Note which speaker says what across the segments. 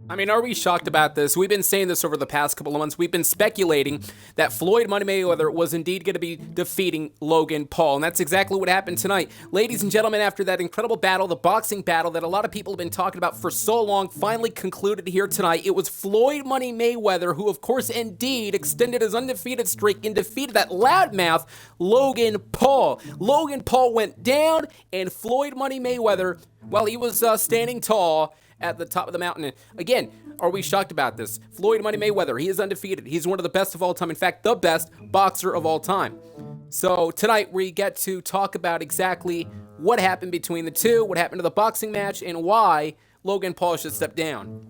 Speaker 1: I mean, are we shocked about this? We've been saying this over the past couple of months. We've been speculating that Floyd Money Mayweather was indeed going to be defeating Logan Paul, and that's exactly what happened tonight. Ladies and gentlemen, after that incredible battle, the boxing battle that a lot of people have been talking about for so long, finally concluded here tonight. It was Floyd Money Mayweather who, of course, indeed extended his undefeated streak and defeated that loudmouth Logan Paul. Logan Paul went down, and Floyd Money Mayweather, well, he was standing tall at the top of the mountain. And again, are we shocked about this? Floyd Money Mayweather, he is undefeated. He's one of the best of all time. In fact, the best boxer of all time. So tonight we get to talk about exactly what happened between the two, what happened to the boxing match, and why Logan Paul should step down.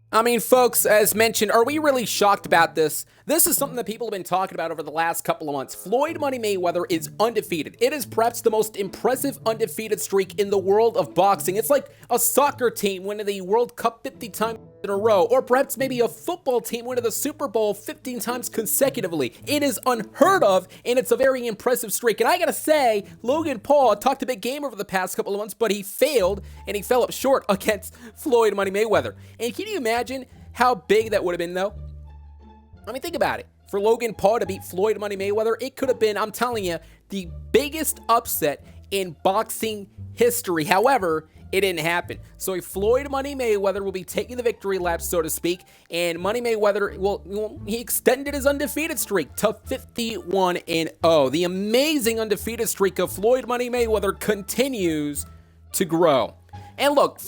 Speaker 1: I mean, folks, as mentioned, are we really shocked about this? This is something that people have been talking about over the last couple of months. Floyd Money Mayweather is undefeated. It is perhaps the most impressive undefeated streak in the world of boxing. It's like a soccer team winning the World Cup 50 times in a row, or perhaps maybe a football team winning the Super Bowl 15 times consecutively. It is unheard of, and it's a very impressive streak. And I gotta say, Logan Paul talked a big game over the past couple of months, but he failed, and he fell up short against Floyd Money Mayweather. And can you imagine how big that would have been, though? I mean, think about it. For Logan Paul to beat Floyd Money Mayweather, it could have been, I'm telling you, the biggest upset in boxing history. However, it didn't happen. So Floyd Money Mayweather will be taking the victory lap, so to speak, and Money Mayweather, well, he extended his undefeated streak to 51-0. The amazing undefeated streak of Floyd Money Mayweather continues to grow. And look,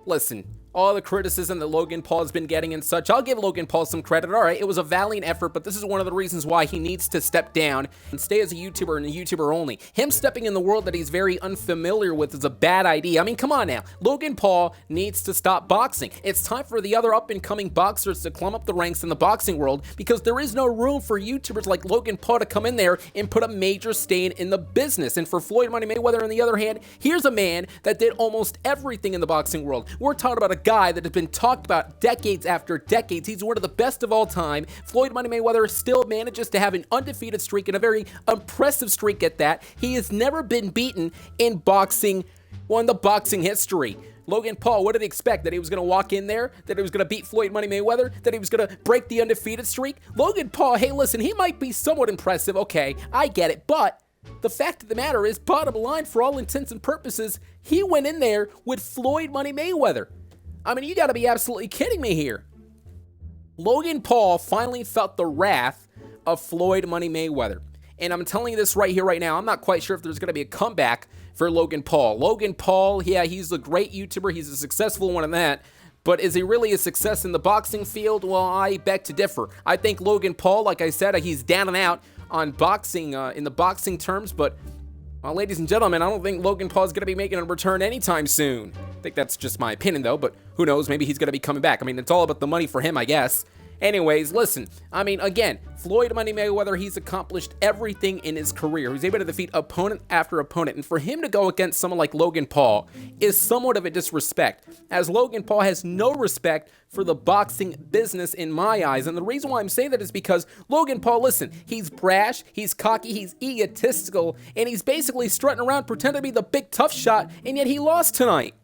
Speaker 1: listen, all the criticism that Logan Paul has been getting and such, I'll give Logan Paul some credit. All right, it was a valiant effort, but this is one of the reasons why he needs to step down and stay as a YouTuber and a YouTuber only. Him stepping in the world that he's very unfamiliar with is a bad idea. I mean, come on now. Logan Paul needs to stop boxing. It's time for the other up-and-coming boxers to climb up the ranks in the boxing world, because there is no room for YouTubers like Logan Paul to come in there and put a major stain in the business. And for Floyd Money Mayweather, on the other hand, here's a man that did almost everything in the boxing world. We're talking about a guy that has been talked about decades after decades. He's one of the best of all time. Floyd Money Mayweather still manages to have an undefeated streak, and a very impressive streak at that. He has never been beaten in boxing, well, in the boxing history. Logan Paul, what did he expect? That he was going to walk in there? That he was going to beat Floyd Money Mayweather? That he was going to break the undefeated streak? Logan Paul, hey, listen, he might be somewhat impressive. Okay, I get it, but the fact of the matter is, bottom line, for all intents and purposes, he went in there with Floyd Money Mayweather. I mean, you got to be absolutely kidding me here. Logan Paul finally felt the wrath of Floyd Money Mayweather. And I'm telling you this right here, right now, I'm not quite sure if there's going to be a comeback for Logan Paul. Logan Paul, yeah, he's a great YouTuber. He's a successful one in that. But is he really a success in the boxing field? Well, I beg to differ. I think Logan Paul, like I said, he's down and out on boxing, in the boxing terms, but well, ladies and gentlemen, I don't think Logan Paul is going to be making a return anytime soon. I think that's just my opinion, though, but who knows? Maybe he's going to be coming back. I mean, it's all about the money for him, I guess. Anyways, listen, I mean, again, Floyd Money Mayweather, he's accomplished everything in his career. He's able to defeat opponent after opponent, and for him to go against someone like Logan Paul is somewhat of a disrespect, as Logan Paul has no respect for the boxing business in my eyes. And the reason why I'm saying that is because Logan Paul, listen, he's brash, he's cocky, he's egotistical, and he's basically strutting around pretending to be the big tough shot, and yet he lost tonight.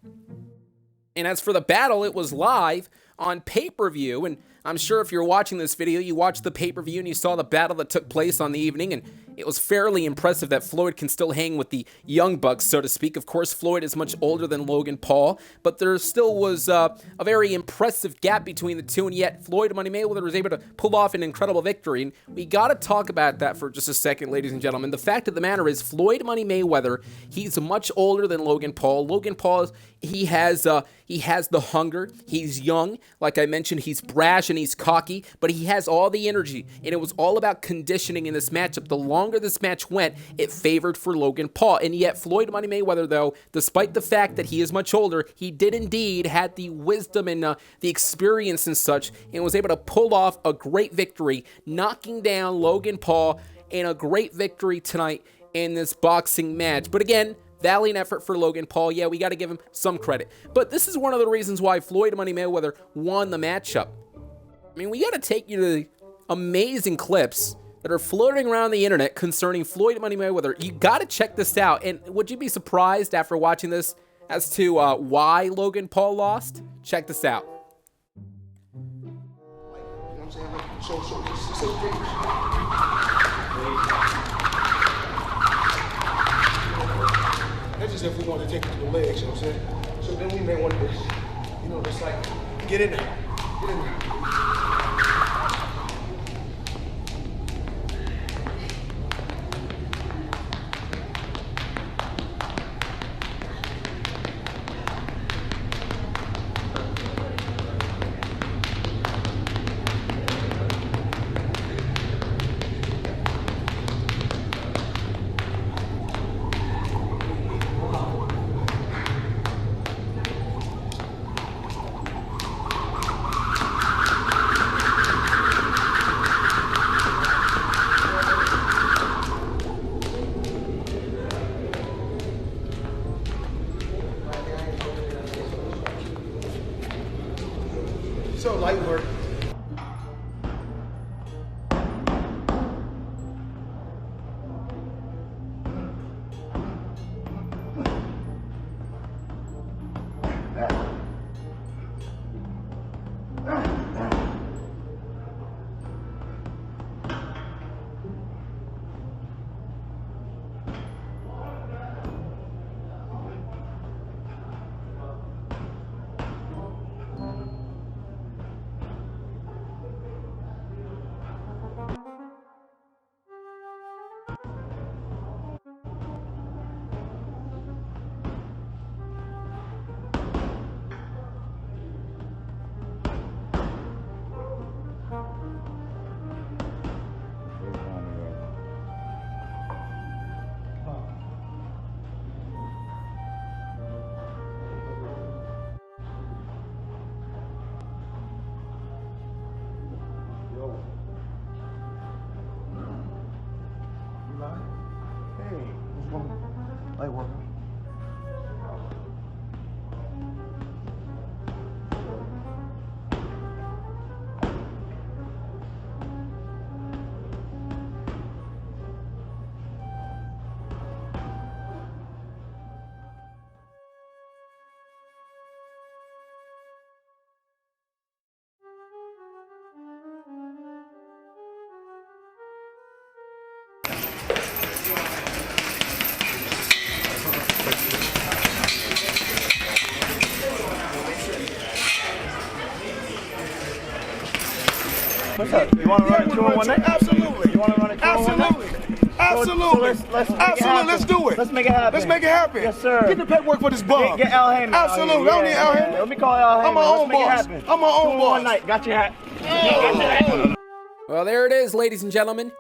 Speaker 1: And as for the battle, it was live on pay-per-view, and I'm sure if you're watching this video, you watched the pay-per-view and you saw the battle that took place on the evening, and it was fairly impressive that Floyd can still hang with the young bucks, so to speak. Of course, Floyd is much older than Logan Paul, but there still was a very impressive gap between the two, and yet Floyd Money Mayweather was able to pull off an incredible victory, and we got to talk about that for just a second, ladies and gentlemen. The fact of the matter is, Floyd Money Mayweather, he's much older than Logan Paul. Logan Paul, he has the hunger. He's young. Like I mentioned, he's brash and he's cocky, but he has all the energy, and it was all about conditioning in this matchup. The longer this match went, it favored for Logan Paul, and yet Floyd Money Mayweather, though, despite the fact that he is much older, he did indeed had the wisdom and the experience and such, and was able to pull off a great victory, knocking down Logan Paul in a great victory tonight in this boxing match. But again, valiant effort for Logan Paul. Yeah, we got to give him some credit. But this is one of the reasons why Floyd Money Mayweather won the matchup. I mean, we got to take you to the amazing clips that are floating around the internet concerning Floyd Money Mayweather. You got to check this out. And would you be surprised after watching this as to why Logan Paul lost. Check this out.
Speaker 2: You know what I'm saying? So that's just if we want to take it to the legs, you know what I'm saying? So then we may want to, you know, just like, get in there. Get in there. So light work. Light work.
Speaker 3: What's up? You want to run a 2 in 1 night?
Speaker 2: Absolutely.
Speaker 3: You want to run a 2 in 1 night?
Speaker 2: Absolutely.
Speaker 3: So let's make it
Speaker 2: Absolutely.
Speaker 3: happen.
Speaker 2: Let's do it.
Speaker 3: Let's make it happen.
Speaker 2: Let's make it happen.
Speaker 3: Yes, sir.
Speaker 2: Get the paperwork for this bum.
Speaker 3: Get Al Heyman.
Speaker 2: Absolutely. I don't need Al Heyman.
Speaker 3: Let me call Al Heyman.
Speaker 2: I'm my own
Speaker 3: Let's
Speaker 2: boss.
Speaker 3: make it happen.
Speaker 2: I'm my own
Speaker 3: 2 in
Speaker 2: boss.
Speaker 3: 1 night. Got your hat.
Speaker 1: Well, there it is, ladies and gentlemen.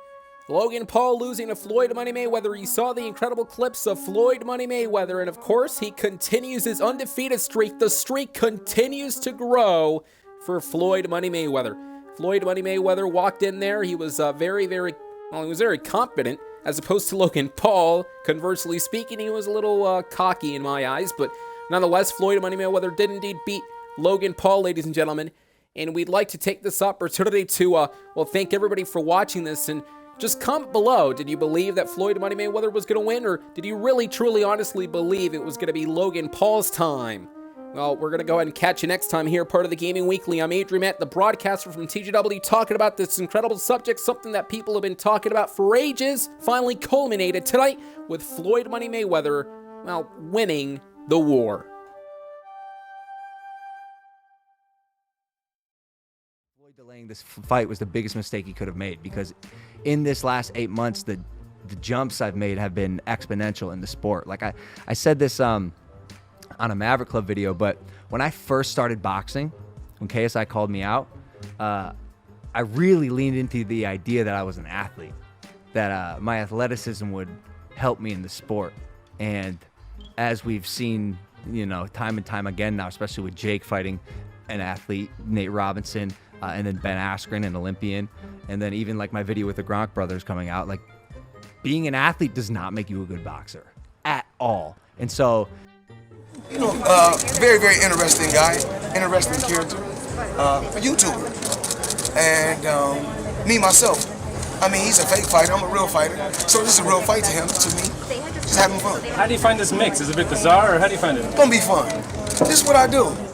Speaker 1: Logan Paul losing to Floyd Money Mayweather. You saw the incredible clips of Floyd Money Mayweather, and of course, he continues his undefeated streak. The streak continues to grow for Floyd Money Mayweather. Floyd Money Mayweather walked in there. He was very confident, as opposed to Logan Paul. Conversely speaking, he was a little cocky in my eyes, but nonetheless, Floyd Money Mayweather did indeed beat Logan Paul, ladies and gentlemen. And we'd like to take this opportunity to, thank everybody for watching this, and just comment below. Did you believe that Floyd Money Mayweather was going to win, or did you really, truly, honestly believe it was going to be Logan Paul's time? Well, we're going to go ahead and catch you next time here, part of the Gaming Weekly. I'm Adrian Matt, the broadcaster from TGW, talking about this incredible subject, something that people have been talking about for ages, finally culminated tonight with Floyd Money Mayweather, well, winning the war.
Speaker 4: Floyd delaying this fight was the biggest mistake he could have made, because in this last 8 months, the jumps I've made have been exponential in the sport. Like I said this on a Maverick Club video, but when I first started boxing, when KSI called me out, I really leaned into the idea that I was an athlete, that my athleticism would help me in the sport. And as we've seen, you know, time and time again now, especially with Jake fighting an athlete, Nate Robinson, and then Ben Askren, an Olympian, and then even like my video with the Gronk brothers coming out, like being an athlete does not make you a good boxer at all. And so,
Speaker 2: You know, very, very interesting guy, interesting character, a YouTuber. And me, myself, I mean, he's a fake fighter, I'm a real fighter. So this is a real fight to him, to me. Just having fun.
Speaker 5: How do you find this mix? Is it a bit bizarre, or how do you find it?
Speaker 2: It's gonna be fun. This is what I do.